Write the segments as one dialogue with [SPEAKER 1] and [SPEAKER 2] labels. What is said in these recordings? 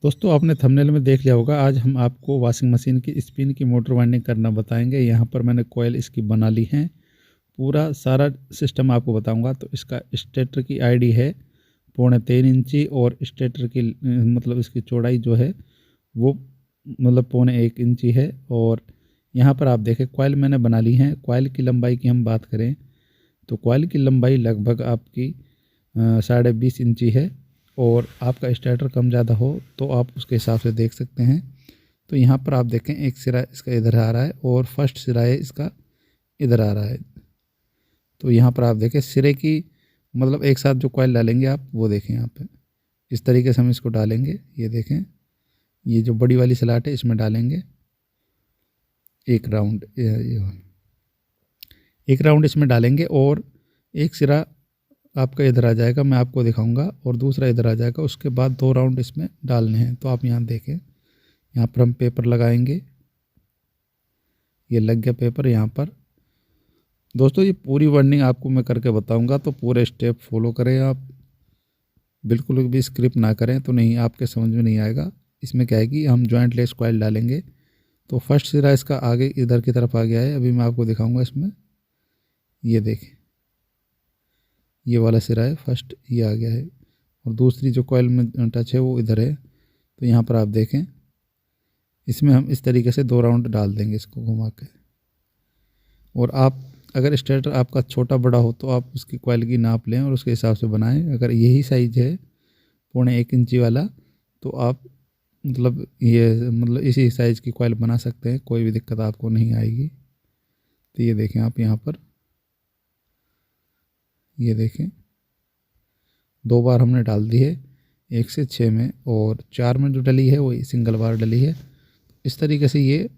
[SPEAKER 1] दोस्तों आपने थंबनेल में देख लिया होगा। आज हम आपको वॉशिंग मशीन की स्पिन की मोटर वाइंडिंग करना बताएंगे। यहाँ पर मैंने कॉयल इसकी बना ली है, पूरा सारा सिस्टम आपको बताऊंगा। तो इसका स्टेटर की आईडी है 3.25 इंची और स्टेटर की मतलब इसकी चौड़ाई जो है वो मतलब 1.25 इंची है। और यहाँ पर आप देखें कॉयल मैंने बना ली है। कॉयल की लंबाई की हम बात करें तो कॉयल की लंबाई लगभग आपकी 20.5 इंची है। और आपका स्टार्टर कम ज़्यादा हो तो आप उसके हिसाब से देख सकते हैं। तो यहाँ पर आप देखें एक सिरा इसका इधर आ रहा है और फर्स्ट सिरा है इसका इधर आ रहा है। तो यहाँ पर आप देखें सिरे की मतलब एक साथ जो कॉयल डालेंगे आप वो देखें यहाँ पे इस तरीके से हम इसको डालेंगे। ये देखें, ये जो बड़ी वाली स्लॉट है इसमें डालेंगे एक राउंड, एक राउंड इसमें डालेंगे और एक सिरा आपका इधर आ जाएगा, मैं आपको दिखाऊंगा, और दूसरा इधर आ जाएगा। उसके बाद 2 राउंड इसमें डालने हैं। तो आप यहाँ देखें, यहाँ पर हम पेपर लगाएंगे। ये लग गया पेपर यहाँ पर। दोस्तों ये पूरी वाइंडिंग आपको मैं करके बताऊंगा, तो पूरे स्टेप फॉलो करें आप, बिल्कुल भी स्किप ना करें तो नहीं आपके समझ में नहीं आएगा। इसमें क्या है कि हम जॉइंट लेस कॉइल डालेंगे। तो फर्स्ट सिरा इसका आगे इधर की तरफ आ गया है, अभी मैं आपको दिखाऊँगा इसमें। ये देखें, ये वाला सिरा है फर्स्ट, ये आ गया है, और दूसरी जो कॉइल में टच है वो इधर है। तो यहाँ पर आप देखें इसमें हम इस तरीके से 2 राउंड डाल देंगे इसको घुमा के। और आप अगर स्टार्टर आपका छोटा बड़ा हो तो आप उसकी कॉइल की नाप लें और उसके हिसाब से बनाएं। अगर यही साइज है 1.25 इंची वाला तो आप मतलब इसी साइज़ की कॉइल बना सकते हैं, कोई भी दिक्कत आपको नहीं आएगी। तो ये देखें आप यहाँ पर, ये देखें 2 बार हमने डाल दी है, 1 से 6 में, और 4 में जो डली है वो सिंगल बार डली है। इस तरीके से ये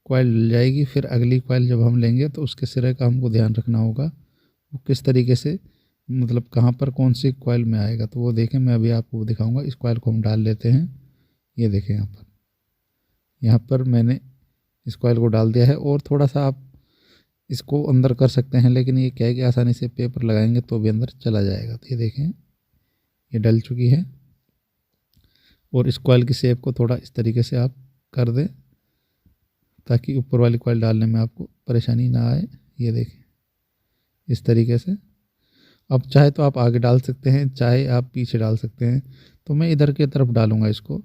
[SPEAKER 1] कॉइल डल जाएगी। फिर अगली कॉइल जब हम लेंगे तो उसके सिरे का हमको ध्यान रखना होगा वो किस तरीके से मतलब कहाँ पर कौन सी कॉइल में आएगा। तो वो देखें, मैं अभी आपको दिखाऊंगा। इस कॉइल को हम डाल लेते हैं। ये देखें यहाँ पर मैंने इस कॉइल को डाल दिया है। और थोड़ा सा आप इसको अंदर कर सकते हैं, लेकिन ये क्या है कि आसानी से पेपर लगाएंगे तो भी अंदर चला जाएगा। तो ये देखें ये डल चुकी है। और इस कॉइल की शेप को थोड़ा इस तरीके से आप कर दें ताकि ऊपर वाली कॉइल डालने में आपको परेशानी ना आए। ये देखें इस तरीके से। अब चाहे तो आप आगे डाल सकते हैं, चाहे आप पीछे डाल सकते हैं। तो मैं इधर की तरफ डालूंगा इसको।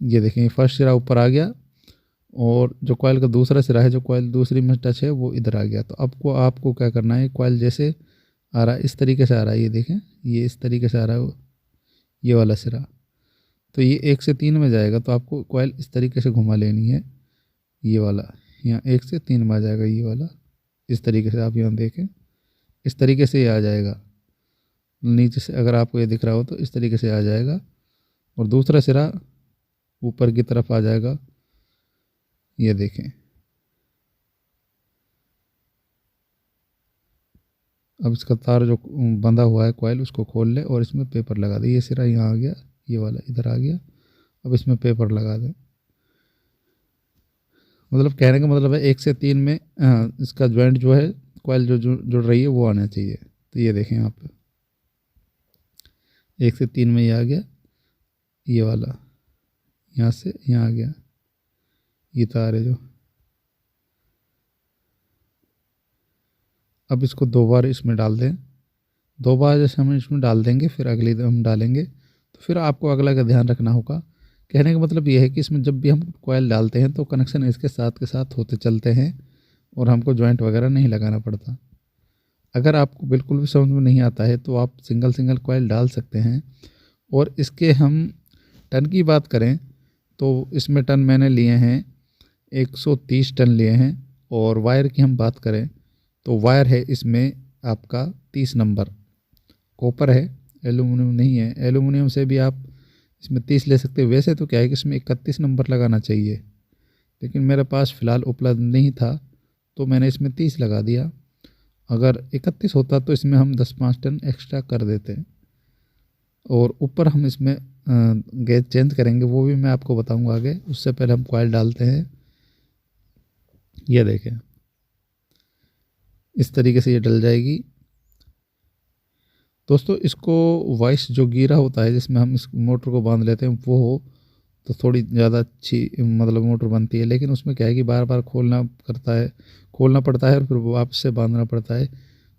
[SPEAKER 1] ये देखें फर्स्ट सिरा ऊपर आ गया और जो कॉइल का दूसरा सिरा है, जो कॉइल दूसरी में टच है, वो इधर आ गया। तो आपको क्या करना है, कॉइल जैसे आ रहा है इस तरीके से आ रहा है, ये देखें ये इस तरीके से आ रहा है ये वाला सिरा। तो ये 1 से 3 में जाएगा, तो आपको कॉइल इस तरीके से घुमा लेनी है। ये वाला यहाँ 1 से 3 में आ जाएगा, ये वाला इस तरीके से आप यहाँ देखें, इस तरीके से ये आ जाएगा। नीचे से अगर आपको ये दिख रहा हो तो इस तरीके से आ जाएगा, और दूसरा सिरा ऊपर की तरफ आ जाएगा। ये देखें, अब इसका तार जो बंधा हुआ है कॉइल उसको खोल ले और इसमें पेपर लगा दे। ये सिरा यहाँ आ गया, ये वाला इधर आ गया। अब इसमें पेपर लगा दें। मतलब कहने का मतलब है 1 से 3 में इसका जॉइंट जो है कॉइल जो जुड़ रही है वो आना चाहिए। तो ये देखें यहाँ पे 1 से 3 में ये आ गया, ये वाला यहाँ से यहाँ आ गया, ये तार है जो। अब इसको 2 बार इसमें डाल दें। 2 बार जैसे हम इसमें डाल देंगे फिर अगली हम डालेंगे, तो फिर आपको अगला का ध्यान रखना होगा। कहने का मतलब ये है कि इसमें जब भी हम कॉइल डालते हैं तो कनेक्शन इसके साथ के साथ होते चलते हैं और हमको जॉइंट वगैरह नहीं लगाना पड़ता। अगर आपको बिल्कुल भी समझ में नहीं आता है तो आप सिंगल सिंगल कॉइल डाल सकते हैं। और इसके हम टन की बात करें तो इसमें टन मैंने लिए हैं 130 टन लिए हैं। और वायर की हम बात करें तो वायर है इसमें आपका 30 नंबर, कॉपर है, एल्युमिनियम नहीं है। एल्युमिनियम से भी आप इसमें 30 ले सकते हैं। वैसे तो क्या है कि इसमें 31 नंबर लगाना चाहिए, लेकिन मेरे पास फ़िलहाल उपलब्ध नहीं था तो मैंने इसमें 30 लगा दिया। अगर 31 होता तो इसमें हम 10-5 टन एक्स्ट्रा कर देते। और ऊपर हम इसमें गेज चेंज करेंगे, वो भी मैं आपको बताऊंगा आगे। उससे पहले हम कॉइल डालते हैं। ये देखें इस तरीके से ये डल जाएगी। दोस्तों इसको वॉइस जो गियरा होता है जिसमें हम इस मोटर को बांध लेते हैं वो हो तो थोड़ी ज़्यादा अच्छी मतलब मोटर बनती है, लेकिन उसमें क्या है कि बार बार खोलना पड़ता है और फिर वापस से बांधना पड़ता है।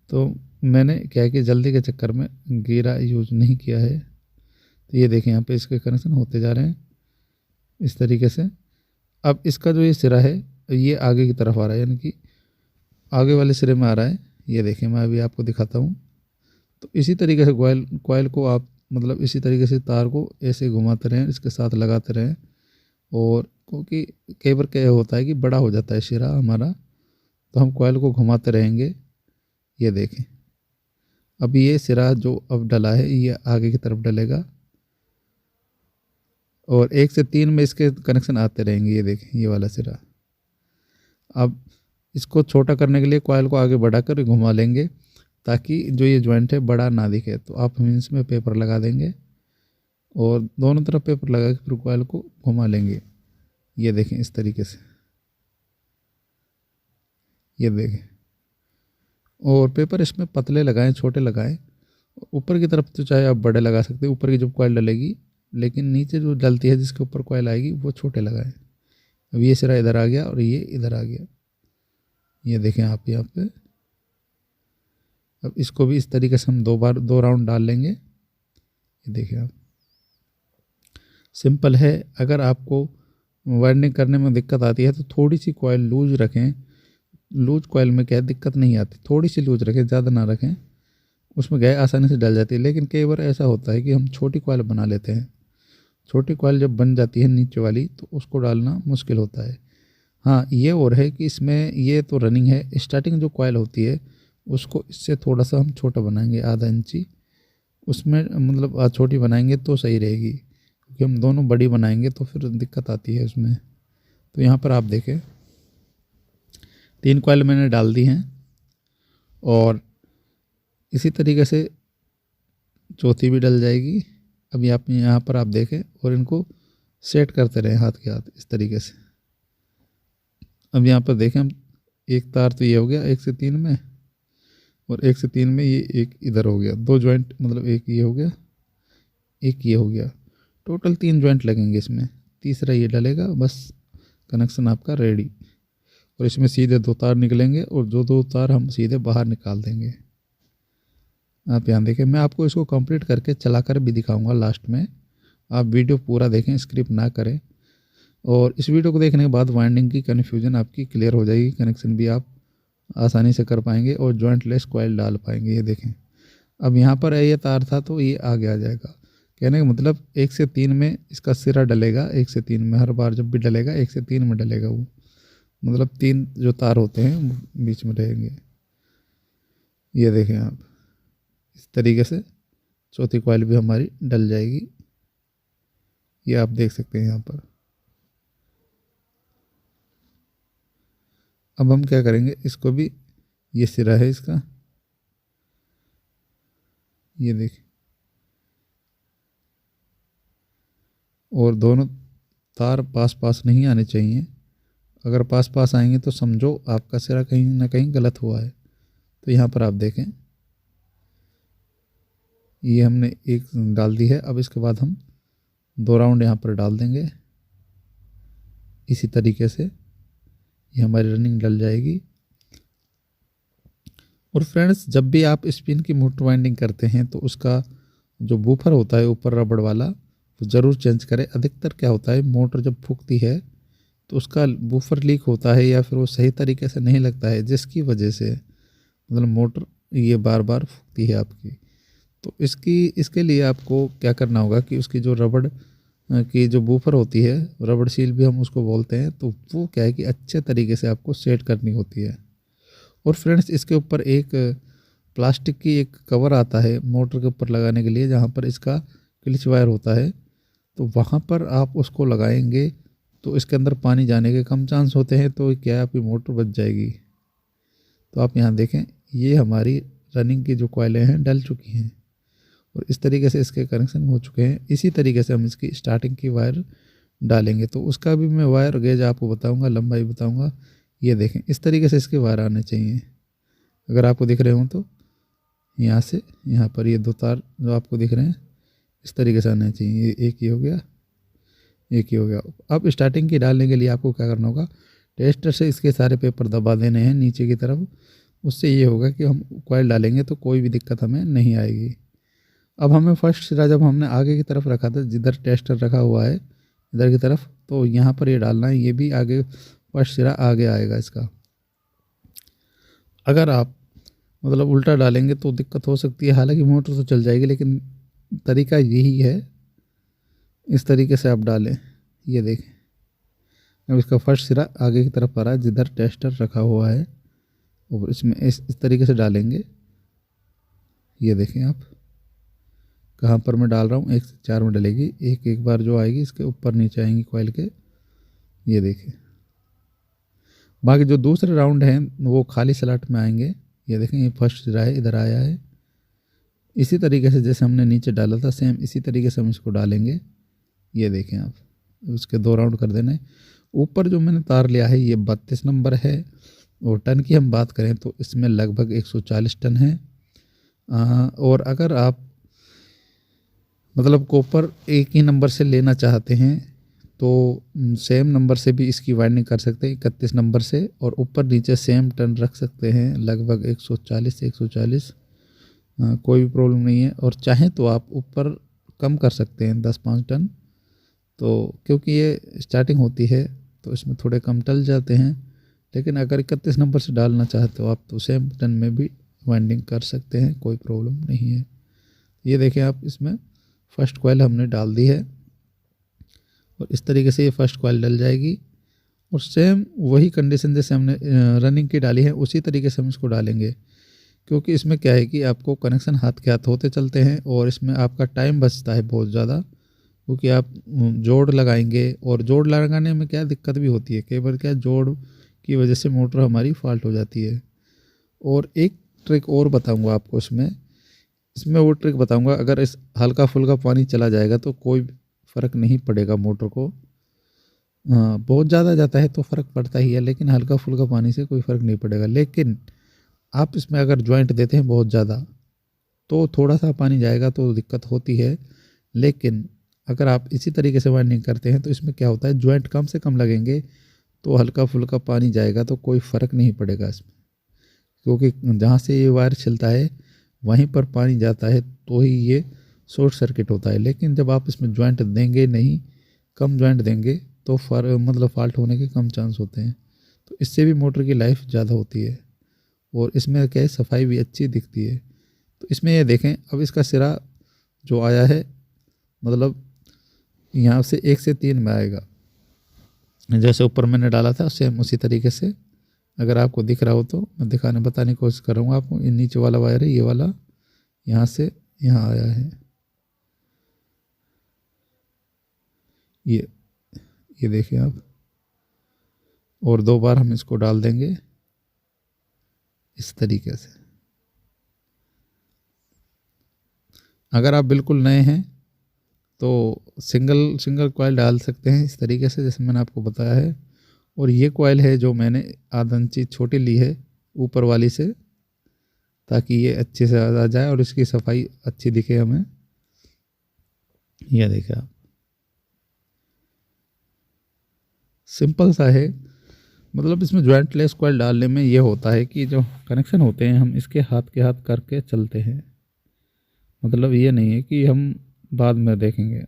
[SPEAKER 1] तो मैंने क्या है कि जल्दी के चक्कर में गियरा यूज नहीं किया है। तो ये देखें यहाँ पे इसके कनेक्शन होते जा रहे हैं इस तरीके से। अब इसका जो ये सिरा है ये आगे की तरफ आ रहा है, यानी कि आगे वाले सिरे में आ रहा है। ये देखें मैं अभी आपको दिखाता हूँ। तो इसी तरीके से कॉइल को आप मतलब इसी तरीके से तार को ऐसे घुमाते रहें, इसके साथ लगाते रहें। और क्योंकि कई बार क्या होता है कि बड़ा हो जाता है सिरा हमारा, तो हम कॉइल को घुमाते रहेंगे। ये देखें अब ये सिरा जो अब डला है ये आगे की तरफ डलेगा और 1 से 3 में इसके कनेक्शन आते रहेंगे। ये देखें ये वाला सिरा। अब इसको छोटा करने के लिए कॉइल को आगे बढ़ाकर घुमा लेंगे ताकि जो ये जॉइंट है बड़ा ना दिखे। तो आप हम इसमें पेपर लगा देंगे और दोनों तरफ पेपर लगा के फिर कॉइल को घुमा लेंगे। ये देखें इस तरीके से। ये देखें और पेपर इसमें पतले लगाएं छोटे लगाएं। ऊपर की तरफ तो चाहे आप बड़े लगा सकते हैं, ऊपर की जो कॉइल डलेगी, लेकिन नीचे जो डलती है जिसके ऊपर कॉइल आएगी वो छोटे लगाएं। अब ये सिरा इधर आ गया और ये इधर आ गया। ये देखें आप यहाँ पे। अब इसको भी इस तरीके से हम 2 राउंड डाल लेंगे। ये देखें आप, सिंपल है। अगर आपको वायरिंग करने में दिक्कत आती है तो थोड़ी सी कॉइल लूज रखें। लूज कॉइल में क्या है दिक्कत नहीं आती, थोड़ी सी लूज रखें, ज़्यादा ना रखें, उसमें गैस आसानी से डल जाती है। लेकिन कई बार ऐसा होता है कि हम छोटी कॉइल बना लेते हैं। छोटी कॉइल जब बन जाती है नीचे वाली तो उसको डालना मुश्किल होता है। हाँ ये और है कि इसमें ये तो रनिंग है, स्टार्टिंग जो कॉइल होती है उसको इससे थोड़ा सा हम छोटा बनाएंगे, आधा इंची उसमें मतलब छोटी बनाएंगे तो सही रहेगी, क्योंकि हम दोनों बड़ी बनाएंगे तो फिर दिक्कत आती है उसमें। तो यहाँ पर आप देखें 3 कॉइल मैंने डाल दी हैं और इसी तरीके से चौथी भी डल जाएगी। अभी आप यहाँ पर आप देखें और इनको सेट करते रहें हाथ के हाथ इस तरीके से। अब यहाँ पर देखें हम एक तार तो ये हो गया 1 से 3 में और 1 से 3 में ये एक इधर हो गया, 2 जॉइंट मतलब एक ये हो गया एक ये हो गया, टोटल 3 जॉइंट लगेंगे इसमें। तीसरा ये डलेगा, बस कनेक्शन आपका रेडी। और इसमें सीधे 2 तार निकलेंगे और जो 2 तार हम सीधे बाहर निकाल देंगे। आप यहाँ देखें, मैं आपको इसको कंप्लीट करके चलाकर भी दिखाऊंगा लास्ट में। आप वीडियो पूरा देखें, स्किप ना करें। और इस वीडियो को देखने के बाद वाइंडिंग की कन्फ्यूजन आपकी क्लियर हो जाएगी, कनेक्शन भी आप आसानी से कर पाएंगे और जॉइंटलेस कॉइल डाल पाएंगे। ये देखें अब यहाँ पर ये तार था तो ये आगे आ जाएगा। कहने का मतलब 1 से 3 में इसका सिरा डलेगा, 1 से 3 में हर बार जब भी डलेगा 1 से 3 में डलेगा वो, मतलब 3 जो तार होते हैं वो बीच में रहेंगे। ये देखें आप इस तरीके से चौथी कॉइल भी हमारी डल जाएगी। ये आप देख सकते हैं यहाँ पर। अब हम क्या करेंगे, इसको भी ये सिरा है इसका, ये देखिए, और दोनों तार पास पास नहीं आने चाहिए। अगर पास पास आएंगे तो समझो आपका सिरा कहीं ना कहीं गलत हुआ है। तो यहाँ पर आप देखें ये हमने एक डाल दी है। अब इसके बाद हम 2 राउंड यहाँ पर डाल देंगे इसी तरीके से। ये हमारी रनिंग डल जाएगी। और फ्रेंड्स जब भी आप स्पिन की मोटर वाइंडिंग करते हैं तो उसका जो बूफर होता है ऊपर रबड़ वाला वो ज़रूर चेंज करें। अधिकतर क्या होता है मोटर जब फूकती है तो उसका बूफर लीक होता है या फिर वो सही तरीके से नहीं लगता है, जिसकी वजह से मतलब मोटर ये बार बार फूकती है आपकी। तो इसके लिए आपको क्या करना होगा कि उसकी जो रबड़ की जो बूफर होती है, रबड़ सील भी हम उसको बोलते हैं, तो वो क्या है कि अच्छे तरीके से आपको सेट करनी होती है। और फ्रेंड्स इसके ऊपर एक प्लास्टिक की एक कवर आता है मोटर के ऊपर लगाने के लिए, जहाँ पर इसका क्लिच वायर होता है, तो वहाँ पर आप उसको लगाएंगे तो इसके अंदर पानी जाने के कम चांस होते हैं, तो क्या है आपकी मोटर बच जाएगी। तो आप यहाँ देखें ये हमारी रनिंग की जो कॉइलें हैं डल चुकी हैं और इस तरीके से इसके कनेक्शन हो चुके हैं। इसी तरीके से हम इसकी स्टार्टिंग की वायर डालेंगे, तो उसका भी मैं वायर गेज आपको बताऊंगा, लंबाई बताऊंगा। ये देखें इस तरीके से इसके वायर आने चाहिए, अगर आपको दिख रहे हो तो यहाँ से यहाँ पर ये 2 तार जो आपको दिख रहे हैं इस तरीके से आना चाहिए। ये एक ही हो गया, एक ही हो गया। अब स्टार्टिंग की डालने के लिए आपको क्या करना होगा, टेस्टर से इसके सारे पेपर दबा देने हैं नीचे की तरफ। उससे ये होगा कि हम कॉइल डालेंगे तो कोई भी दिक्कत हमें नहीं आएगी। अब हमें फर्स्ट सिरा जब हमने आगे की तरफ रखा था, जिधर टेस्टर रखा हुआ है इधर की तरफ, तो यहाँ पर ये डालना है। ये भी आगे फर्स्ट सिरा आगे आएगा इसका। अगर आप मतलब उल्टा डालेंगे तो दिक्कत हो सकती है। हालांकि मोटर तो चल जाएगी, लेकिन तरीका यही है, इस तरीके से आप डालें। ये देखें, अब इसका फर्स्ट सिरा आगे की तरफ आ रहा है जिधर टेस्टर रखा हुआ है, और इसमें इस तरीके से डालेंगे। ये देखें आप कहाँ पर मैं डाल रहा हूँ, 1 से 4 में डलेगी। एक एक बार जो आएगी इसके ऊपर नीचे आएंगी कॉइल के। ये देखें, बाकी जो दूसरे राउंड हैं वो खाली स्लॉट में आएंगे। ये देखें, ये फर्स्ट सिरा है, इधर आया है। इसी तरीके से जैसे हमने नीचे डाला था सेम इसी तरीके से हम इसको डालेंगे। ये देखें आप, उसके 2 राउंड कर देने। ऊपर जो मैंने तार लिया है ये 32 नंबर है, और टन की हम बात करें तो इसमें लगभग 140 टन है। और अगर आप मतलब कॉपर एक ही नंबर से लेना चाहते हैं तो सेम नंबर से भी इसकी वाइंडिंग कर सकते हैं, 31 नंबर से, और ऊपर नीचे सेम टन रख सकते हैं, लगभग 140 से 140। कोई भी प्रॉब्लम नहीं है। और चाहें तो आप ऊपर कम कर सकते हैं 10-5 टन, तो क्योंकि ये स्टार्टिंग होती है तो इसमें थोड़े कम टल जाते हैं। लेकिन अगर 31 नंबर से डालना चाहते हो आप तो सेम टन में भी वाइंडिंग कर सकते हैं, कोई प्रॉब्लम नहीं है। ये देखें आप, इसमें फर्स्ट कॉइल हमने डाल दी है, और इस तरीके से ये फर्स्ट कॉइल डल जाएगी। और सेम वही कंडीशन जैसे हमने रनिंग की डाली है उसी तरीके से हम इसको डालेंगे। क्योंकि इसमें क्या है कि आपको कनेक्शन हाथ के हाथ होते चलते हैं, और इसमें आपका टाइम बचता है बहुत ज़्यादा, क्योंकि आप जोड़ लगाएंगे। और जोड़ लगाने में क्या दिक्कत भी होती है, कई बार क्या जोड़ की वजह से मोटर हमारी फॉल्ट हो जाती है। और एक ट्रिक और बताऊंगा आपको इसमें वो ट्रिक बताऊंगा, अगर इस हल्का फुल्का पानी चला जाएगा तो कोई फ़र्क नहीं पड़ेगा मोटर को। हाँ, बहुत ज़्यादा जाता है तो फ़र्क पड़ता ही है, लेकिन हल्का फुल्का पानी से कोई फ़र्क नहीं पड़ेगा। लेकिन आप इसमें अगर जॉइंट देते हैं बहुत ज़्यादा तो थोड़ा सा पानी जाएगा तो दिक्कत होती है। लेकिन अगर आप इसी तरीके से वाइंडिंग करते हैं तो इसमें क्या होता है, जॉइंट कम से कम लगेंगे तो हल्का फुल्का पानी जाएगा तो कोई फ़र्क नहीं पड़ेगा इसमें। क्योंकि जहाँ से ये वायर छिलता है वहीं पर पानी जाता है तो ही ये शॉर्ट सर्किट होता है। लेकिन जब आप इसमें जॉइंट देंगे नहीं, कम जॉइंट देंगे तो मतलब फॉल्ट होने के कम चांस होते हैं। तो इससे भी मोटर की लाइफ ज़्यादा होती है, और इसमें क्या है सफाई भी अच्छी दिखती है। तो इसमें ये देखें, अब इसका सिरा जो आया है मतलब यहाँ से 1 से 3 में आएगा, जैसे ऊपर मैंने डाला था सेम उसी तरीके से। अगर आपको दिख रहा हो तो मैं बताने की कोशिश करूँगा आपको। ये नीचे वाला वायर है, ये वाला यहाँ से यहाँ आया है। ये देखिए आप, और 2 बार हम इसको डाल देंगे इस तरीके से। अगर आप बिल्कुल नए हैं तो सिंगल कॉइल डाल सकते हैं इस तरीके से जैसे मैंने आपको बताया है। और ये कॉइल है जो मैंने आधा इंची छोटी ली है ऊपर वाली से, ताकि ये अच्छे से आ जाए और इसकी सफाई अच्छी दिखे हमें। यह देखिए आप, सिंपल सा है। मतलब इसमें जॉइंटलेस कॉइल डालने में ये होता है कि जो कनेक्शन होते हैं हम इसके हाथ के हाथ करके चलते हैं। मतलब ये नहीं है कि हम बाद में देखेंगे,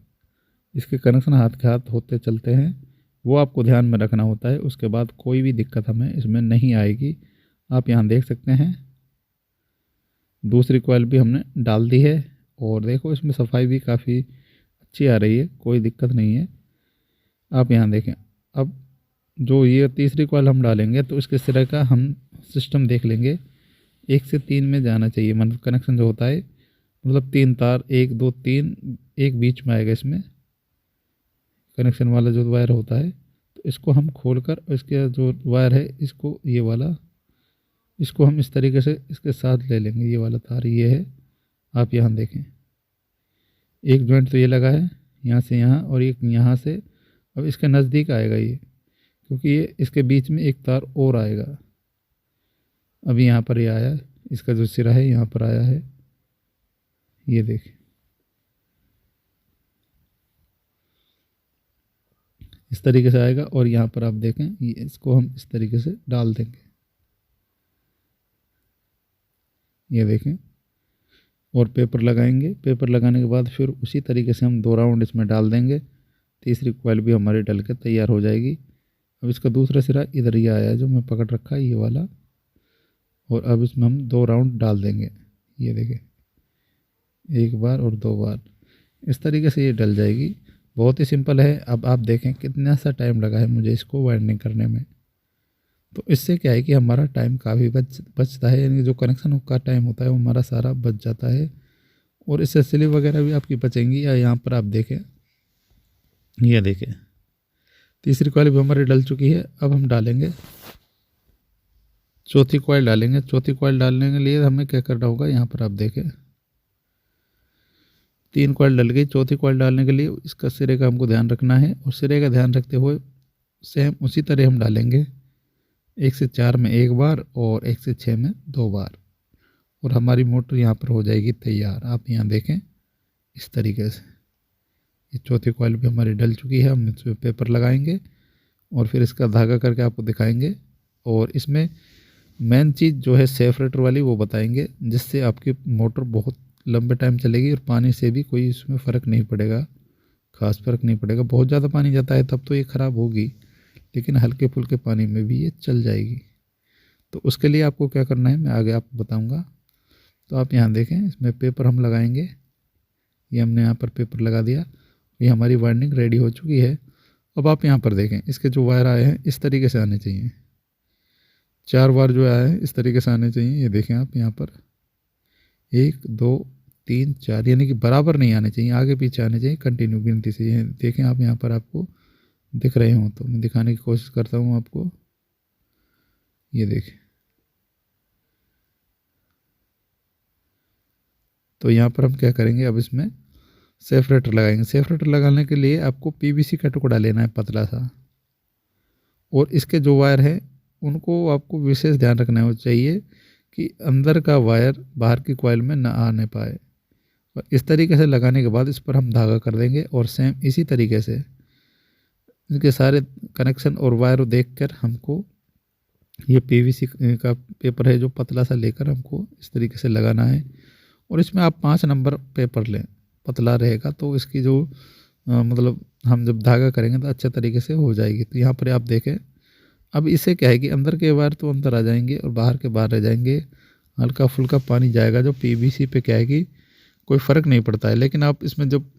[SPEAKER 1] इसके कनेक्शन हाथ के हाथ होते चलते हैं, वो आपको ध्यान में रखना होता है। उसके बाद कोई भी दिक्कत हमें इसमें नहीं आएगी। आप यहाँ देख सकते हैं दूसरी कॉइल भी हमने डाल दी है, और देखो इसमें सफाई भी काफ़ी अच्छी आ रही है, कोई दिक्कत नहीं है। आप यहाँ देखें, अब जो ये तीसरी कॉइल हम डालेंगे तो इसके सिरे का हम सिस्टम देख लेंगे। 1 से 3 में जाना चाहिए, मतलब कनेक्शन जो होता है, मतलब 3 तार 1 2 3 एक बीच में आएगा इसमें कनेक्शन वाला जो वायर होता है। तो इसको हम खोलकर इसके जो वायर है इसको, ये वाला, इसको हम इस तरीके से इसके साथ ले लेंगे। ये वाला तार ये है, आप यहाँ देखें, एक जॉइंट तो ये लगा है यहाँ से यहाँ, और एक यहाँ से। अब इसके नज़दीक आएगा ये, क्योंकि ये इसके बीच में एक तार और आएगा। अभी यहाँ पर ये आया है, इसका जो सिरा है यहाँ पर आया है। ये देखिए इस तरीके से आएगा। और यहाँ पर आप देखें ये इसको हम इस तरीके से डाल देंगे, ये देखें। और पेपर लगाएंगे, पेपर लगाने के बाद फिर उसी तरीके से हम 2 राउंड इसमें डाल देंगे। तीसरी कॉइल भी हमारी डल के तैयार हो जाएगी। अब इसका दूसरा सिरा इधर ही आया है जो मैं पकड़ रखा है, ये वाला। और अब इसमें हम 2 राउंड डाल देंगे, ये देखें, 1 बार और 2 बार। इस तरीके से ये डल जाएगी। बहुत ही सिंपल है। अब आप देखें कितना सा टाइम लगा है मुझे इसको वाइंडिंग करने में। तो इससे क्या है कि हमारा टाइम काफ़ी बचता है, यानी जो कनेक्शन का टाइम होता है वो हमारा सारा बच जाता है। और इससे स्लिप वगैरह भी आपकी बचेंगी। या यहाँ पर आप देखें, ये देखें तीसरी कॉइल भी हमारी डल चुकी है। अब हम डालेंगे चौथी कॉइल डालेंगे। चौथी कॉइल डालने के लिए हमें क्या करना होगा, यहाँ पर आप देखें 3 कॉइल डल गई। चौथी कॉइल डालने के लिए इसका सिरे का हमको ध्यान रखना है। और सिरे का ध्यान रखते हुए सेम उसी तरह हम डालेंगे, 1 से 4 में 1 बार और 1 से 6 में 2 बार। और हमारी मोटर यहाँ पर हो जाएगी तैयार। आप यहाँ देखें इस तरीके से ये चौथी कॉइल भी हमारी डल चुकी है। हम इसमें पेपर लगाएंगे और फिर इसका धागा करके आपको दिखाएंगे। और इसमें मेन चीज़ जो है सेपरेटर वाली वो बताएंगे, जिससे आपकी मोटर बहुत लंबे टाइम चलेगी और पानी से भी कोई इसमें फ़र्क नहीं पड़ेगा, ख़ास फ़र्क नहीं पड़ेगा। बहुत ज़्यादा पानी जाता है तब तो ये ख़राब होगी, लेकिन हल्के फुल्के पानी में भी ये चल जाएगी। तो उसके लिए आपको क्या करना है मैं आगे आपको बताऊँगा। तो आप यहाँ देखें इसमें पेपर हम लगाएंगे। ये हमने यहाँ पर पेपर लगा दिया। ये हमारी वाइंडिंग रेडी हो चुकी है। अब आप यहाँ पर देखें इसके जो वायर आए हैं इस तरीके से आने चाहिए। 4 बार जो आया है इस तरीके से आने चाहिए। ये देखें आप यहाँ पर 1 2 3 4, यानी कि बराबर नहीं आने चाहिए, आगे पीछे आने चाहिए कंटिन्यू गिनती से। ये देखें आप यहाँ पर आपको दिख रहे हों तो मैं दिखाने की कोशिश करता हूँ आपको। ये देखें तो यहाँ पर हम क्या करेंगे, अब इसमें सेपरेटर लगाएंगे। सेपरेटर लगाने के लिए आपको पीवीसी का टुकड़ा लेना है पतला सा। और इसके जो वायर हैं उनको आपको विशेष ध्यान रखना हो चाहिए कि अंदर का वायर बाहर की कॉइल में ना आने पाए। और इस तरीके से लगाने के बाद इस पर हम धागा कर देंगे। और सेम इसी तरीके से इसके सारे कनेक्शन और वायर देखकर हमको ये पीवीसी का पेपर है जो पतला सा लेकर हमको इस तरीके से लगाना है। और इसमें आप 5 नंबर पेपर लें, पतला रहेगा तो इसकी जो मतलब हम जब धागा करेंगे तो अच्छे तरीके से हो जाएगी। तो यहाँ पर आप देखें अब इससे क्या है कि अंदर के वायर तो अंदर आ जाएंगे और बाहर के बाहर रह जाएंगे। हल्का फुल्का पानी जाएगा जो पीवीसी पे क्या है कि कोई फ़र्क नहीं पड़ता है। लेकिन आप इसमें जब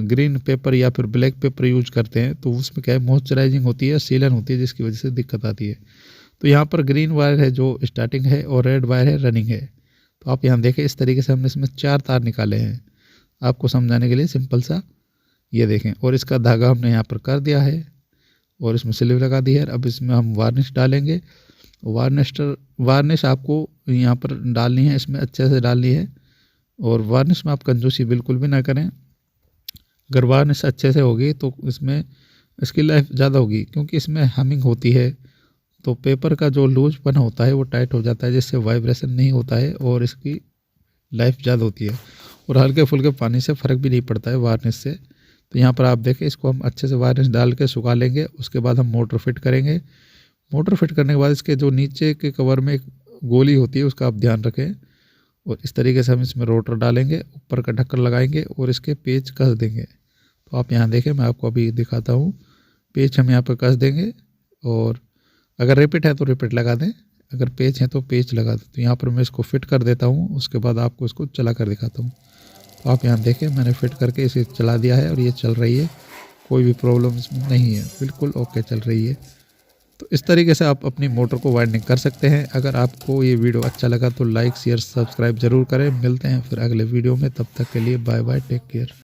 [SPEAKER 1] ग्रीन पेपर या फिर ब्लैक पेपर यूज करते हैं तो उसमें क्या है मॉइस्चराइजिंग होती है, सीलन होती है, जिसकी वजह से दिक्कत आती है। तो यहाँ पर ग्रीन वायर है जो स्टार्टिंग है और रेड वायर है रनिंग है। तो आप यहाँ देखें इस तरीके से हमने इसमें 4 तार निकाले हैं आपको समझाने के लिए सिंपल सा। ये देखें और इसका धागा हमने यहाँ पर कर दिया है और इसमें स्लीव लगा दी है। अब इसमें हम वार्निश डालेंगे। वार्निश आपको यहाँ पर डालनी है, इसमें अच्छे से डालनी है। और वार्निश में आप कंजूसी बिल्कुल भी ना करें। अगर वार्निश अच्छे से होगी तो इसमें इसकी लाइफ ज़्यादा होगी, क्योंकि इसमें हमिंग होती है तो पेपर का जो लूजपन होता है वो टाइट हो जाता है, जिससे वाइब्रेशन नहीं होता है और इसकी लाइफ ज़्यादा होती है। और हल्के फुल्के पानी से फ़र्क भी नहीं पड़ता है वार्निश से। तो यहाँ पर आप देखें इसको हम अच्छे से वार्निश डाल के सुखा लेंगे। उसके बाद हम मोटर फिट करेंगे। मोटर फिट करने के बाद इसके जो नीचे के कवर में एक गोली होती है उसका आप ध्यान रखें। और इस तरीके से हम इसमें रोटर डालेंगे, ऊपर का ढक्कन लगाएंगे और इसके पेच कस देंगे। तो आप यहाँ देखें मैं आपको अभी दिखाता हूँ। पेच हम यहाँ पर कस देंगे और अगर रिपीट है तो रिपीट लगा दें, अगर पेच है तो पेच लगा दें। तो यहाँ पर मैं इसको फिट कर देता हूँ, उसके बाद आपको इसको चला कर दिखाता हूँ। तो आप यहाँ देखें मैंने फिट करके इसे चला दिया है और ये चल रही है, कोई भी प्रॉब्लम इसमें नहीं है, बिल्कुल ओके चल रही है। तो इस तरीके से आप अपनी मोटर को वाइंडिंग कर सकते हैं। अगर आपको ये वीडियो अच्छा लगा तो लाइक शेयर सब्सक्राइब ज़रूर करें। मिलते हैं फिर अगले वीडियो में, तब तक के लिए बाय बाय, टेक केयर।